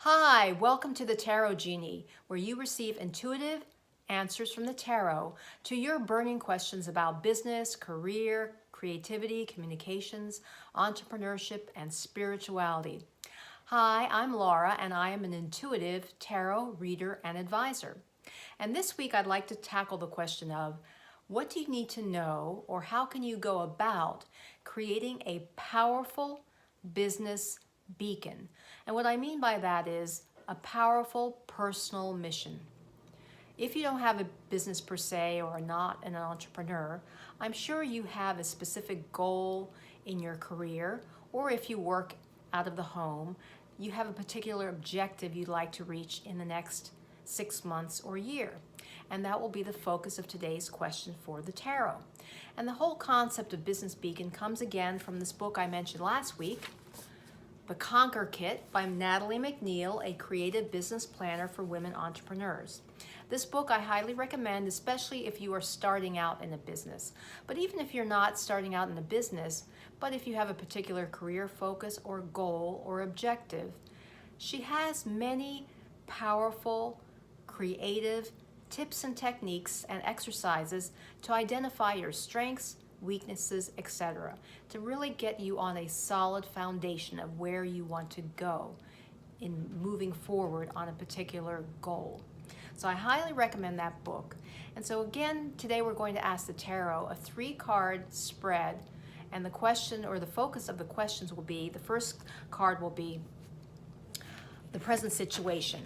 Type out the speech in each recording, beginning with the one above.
Hi, welcome to the Tarot Genie, where you receive intuitive answers from the tarot to your burning questions about business, career, creativity, communications, entrepreneurship, and spirituality. Hi, I'm Laura, and I am an intuitive tarot reader and advisor. And this week I'd like to tackle the question of what do you need to know, or how can you go about creating a powerful business beacon? And what I mean by that is a powerful personal mission. If you don't have a business per se or are not an entrepreneur, I'm sure you have a specific goal in your career, or if you work out of the home, you have a particular objective you'd like to reach in the next 6 months or year. And that will be the focus of today's question for the tarot. And the whole concept of business beacon comes again from this book I mentioned last week, The Conquer Kit by Natalie MacNeil, a creative business planner for women entrepreneurs. This book I highly recommend, especially if you are starting out in a business. But even if you're not starting out in a business, but if you have a particular career focus or goal or objective, she has many powerful, creative tips and techniques and exercises to identify your strengths, weaknesses, etc., to really get you on a solid foundation of where you want to go in moving forward on a particular goal. So I highly recommend that book. And so again, today we're going to ask the tarot a 3-card spread, and the question or the focus of the questions will be, the first card will be the present situation.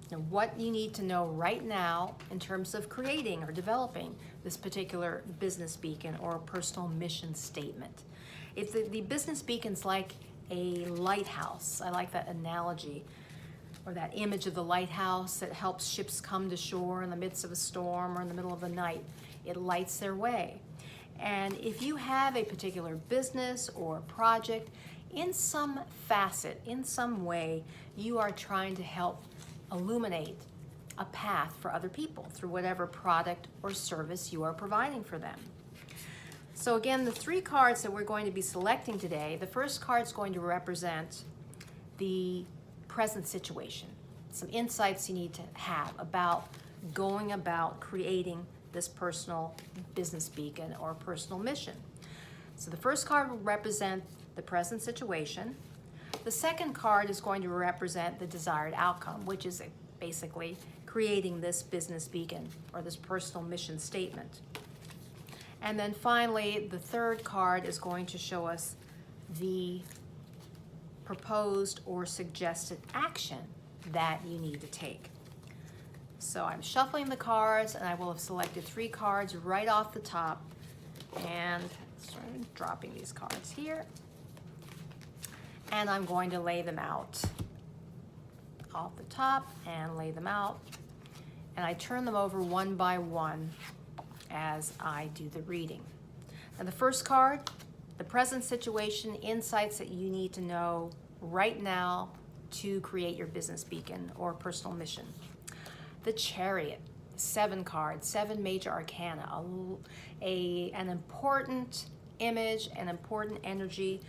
And what you need to know right now in terms of creating or developing this particular business beacon or personal mission statement. It's the business beacon's like a lighthouse. I like that analogy, or that image of the lighthouse that helps ships come to shore in the midst of a storm or in the middle of the night. It lights their way. And if you have a particular business or project, in some facet, in some way, you are trying to help illuminate a path for other people through whatever product or service you are providing for them. So again, the 3 cards that we're going to be selecting today, the first card is going to represent the present situation, some insights you need to have about going about creating this personal business beacon or personal mission. So the first card will represent the present situation. The second card is going to represent the desired outcome, which is basically creating this business beacon or this personal mission statement. And then finally, the third card is going to show us the proposed or suggested action that you need to take. So I'm shuffling the cards, and I will have selected 3 cards right off the top, and start dropping these cards here. And I'm going to lay them out off the top and lay them out. And I turn them over one by one as I do the reading. Now the first card, the present situation, insights that you need to know right now to create your business beacon or personal mission. The Chariot, 7 cards, 7 major arcana, an important image, an important energy.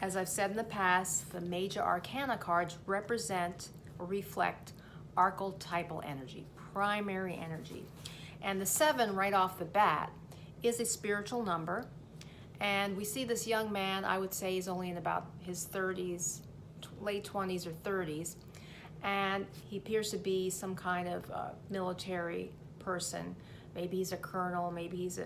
As I've said in the past, the major arcana cards represent or reflect archetypal energy, primary energy. And the 7 right off the bat is a spiritual number. And we see this young man, I would say he's only in about his 30s, late 20s or 30s. And he appears to be some kind of military person. Maybe he's a colonel, maybe he's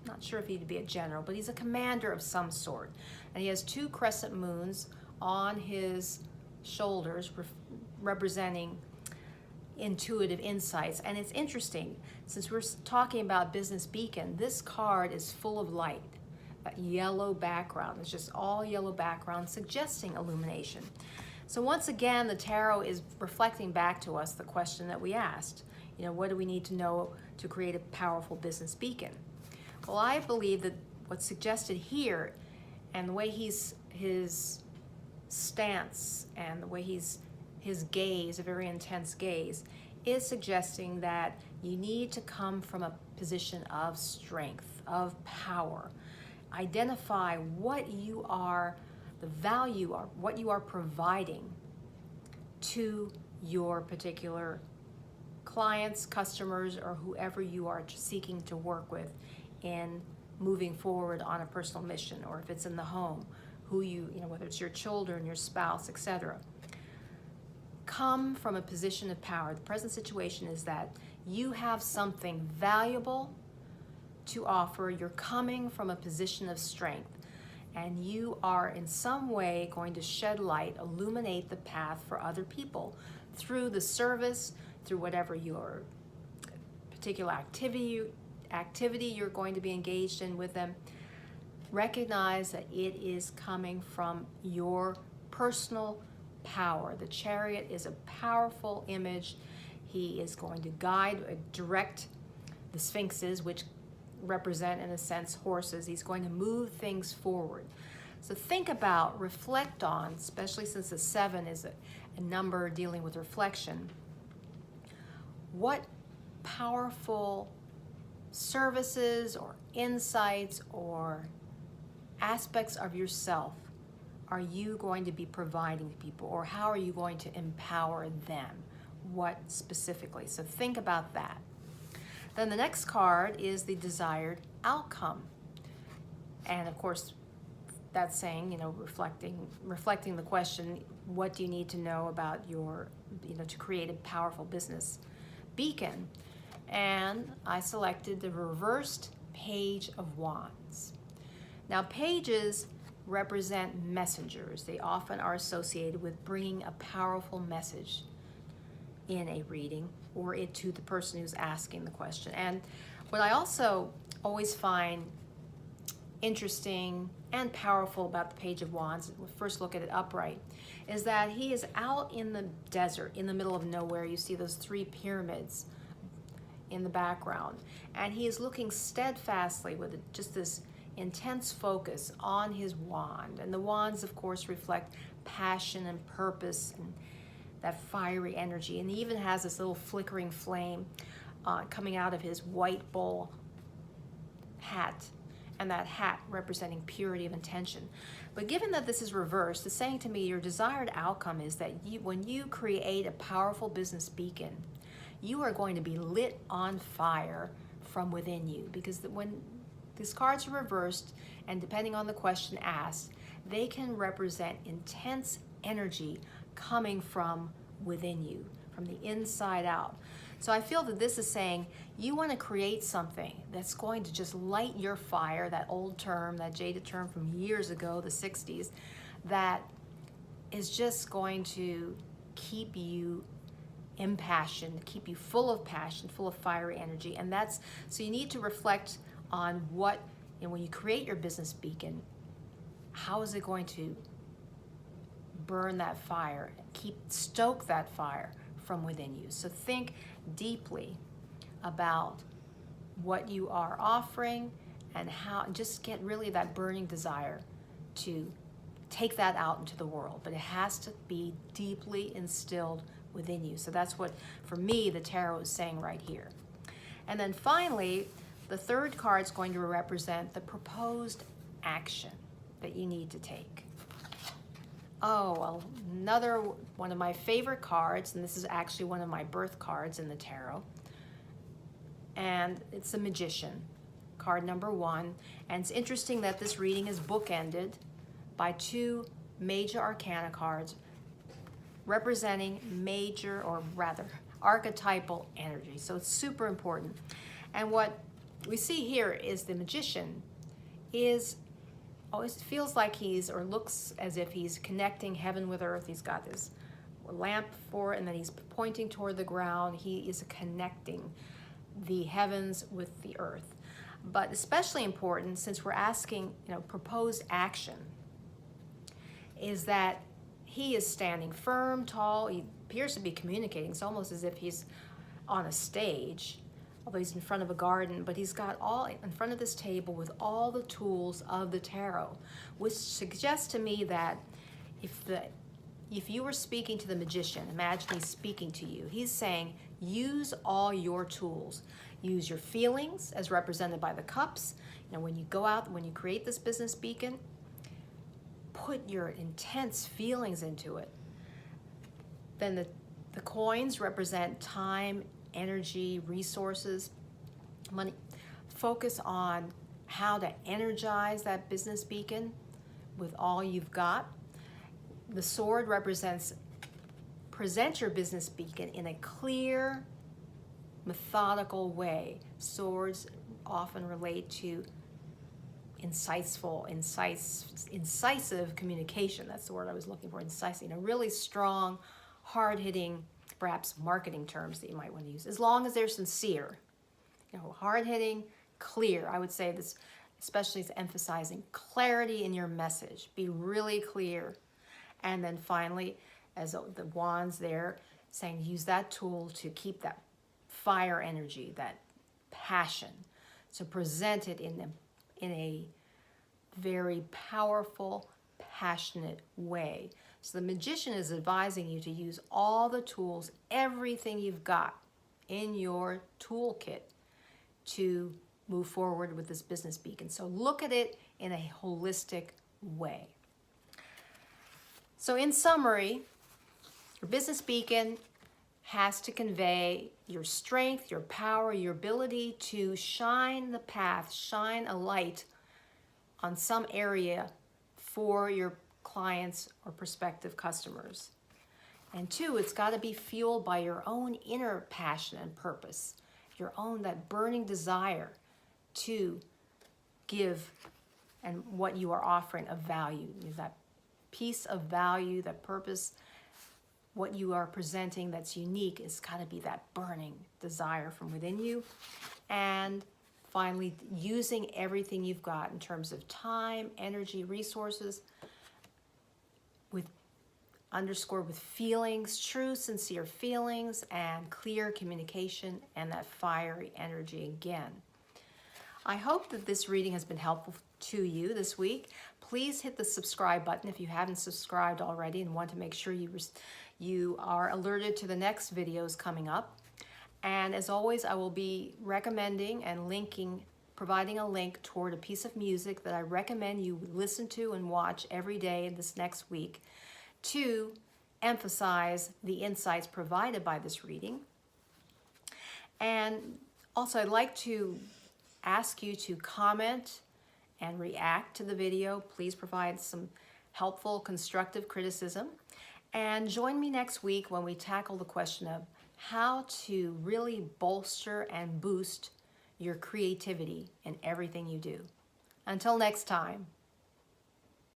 not sure if he'd be a general, but he's a commander of some sort. And he has 2 crescent moons on his shoulders representing intuitive insights. And it's interesting, since we're talking about business beacon, this card is full of light, that yellow background. It's just all yellow background suggesting illumination. So once again, the tarot is reflecting back to us the question that we asked. You know, what do we need to know to create a powerful business beacon? Well, I believe that what's suggested here, and the way his stance and the way his gaze, a very intense gaze, is suggesting that you need to come from a position of strength, of power. Identify what you are, the value, or what you are providing to your particular clients, customers, or whoever you are seeking to work with in moving forward on a personal mission, or if it's in the home, whether it's your children, your spouse, etc. Come from a position of power. The present situation is that you have something valuable to offer. You're coming from a position of strength, and you are in some way going to shed light, illuminate the path for other people through the service, through whatever your particular activity you're going to be engaged in with them. Recognize that it is coming from your personal power. The chariot is a powerful image. He is going to direct the sphinxes, which represent, in a sense, horses. He's going to move things forward. So think about, reflect on, especially since the 7 is a number dealing with reflection, what powerful services or insights or aspects of yourself are you going to be providing to people, or how are you going to empower them? What specifically? So think about that. Then the next card is the desired outcome. And of course, that's saying, reflecting the question, what do you need to know about to create a powerful business beacon? And I selected the reversed Page of Wands. Now, pages represent messengers. They often are associated with bringing a powerful message in a reading or to the person who's asking the question. And what I also always find interesting and powerful about the Page of Wands, we'll first look at it upright, is that he is out in the desert, in the middle of nowhere. You see those 3 pyramids in the background, and he is looking steadfastly with just this intense focus on his wand. And the wands, of course, reflect passion and purpose and that fiery energy. And he even has this little flickering flame coming out of his white bowl hat, and that hat representing purity of intention. But given that this is reversed, it's saying to me your desired outcome is that when you create a powerful business beacon, you are going to be lit on fire from within you, because when these cards are reversed, and depending on the question asked, they can represent intense energy coming from within you, from the inside out. So I feel that this is saying you want to create something that's going to just light your fire, that old term, that jaded term from years ago, the 60s, that is just going to keep you impassioned, keep you full of passion, full of fiery energy. And so you need to reflect on what, when you create your business beacon, how is it going to burn that fire, stoke that fire from within you. So think deeply about what you are offering and just get really that burning desire to take that out into the world. But it has to be deeply instilled within you. So that's what, for me, the tarot is saying right here. And then finally, the 3rd card is going to represent the proposed action that you need to take. Oh, well, another one of my favorite cards, and this is actually one of my birth cards in the tarot, and it's the Magician, card number 1. And it's interesting that this reading is bookended by 2 major arcana cards representing major, or rather archetypal energy. So it's super important. And what we see here is the Magician always feels like looks as if he's connecting heaven with earth. He's got this lamp for it, and then he's pointing toward the ground. He is connecting the heavens with the earth. But especially important, since we're asking, proposed action, is that he is standing firm, tall. He appears to be communicating. It's almost as if he's on a stage, although he's in front of a garden, but he's got all in front of this table with all the tools of the tarot, which suggests to me that if you were speaking to the Magician, imagine he's speaking to you. He's saying, use all your tools. Use your feelings as represented by the cups. When you go out, when you create this business beacon, put your intense feelings into it. Then the coins represent time, energy, resources, money. Focus on how to energize that business beacon with all you've got. The sword represents present your business beacon in a clear, methodical way. Swords often relate to incisive communication. That's the word I was looking for, incisive. Really strong, hard-hitting, perhaps marketing terms that you might want to use, as long as they're sincere. Hard-hitting, clear. I would say this especially is emphasizing clarity in your message. Be really clear. And then finally, as the wands there, saying use that tool to keep that fire energy, that passion. So present it in a very powerful, passionate way. So the magician is advising you to use all the tools, everything you've got in your toolkit to move forward with this business beacon. So look at it in a holistic way. So in summary, your business beacon has to convey your strength, your power, your ability to shine the path, shine a light on some area for your clients or prospective customers. And two, it's got to be fueled by your own inner passion and purpose, your own, that burning desire to give and what you are offering of value, that piece of value, that purpose, what you are presenting that's unique. It's got to be that burning desire from within you. And finally, using everything you've got in terms of time, energy, resources, underscored with feelings, true, sincere feelings, and clear communication, and that fiery energy again. I hope that this reading has been helpful to you this week. Please hit the subscribe button if you haven't subscribed already and want to make sure you are alerted to the next videos coming up. And as always, I will be recommending and providing a link toward a piece of music that I recommend you listen to and watch every day this next week to emphasize the insights provided by this reading. And also, I'd like to ask you to comment and react to the video. Please provide some helpful, constructive criticism. And join me next week when we tackle the question of how to really bolster and boost your creativity in everything you do. Until next time.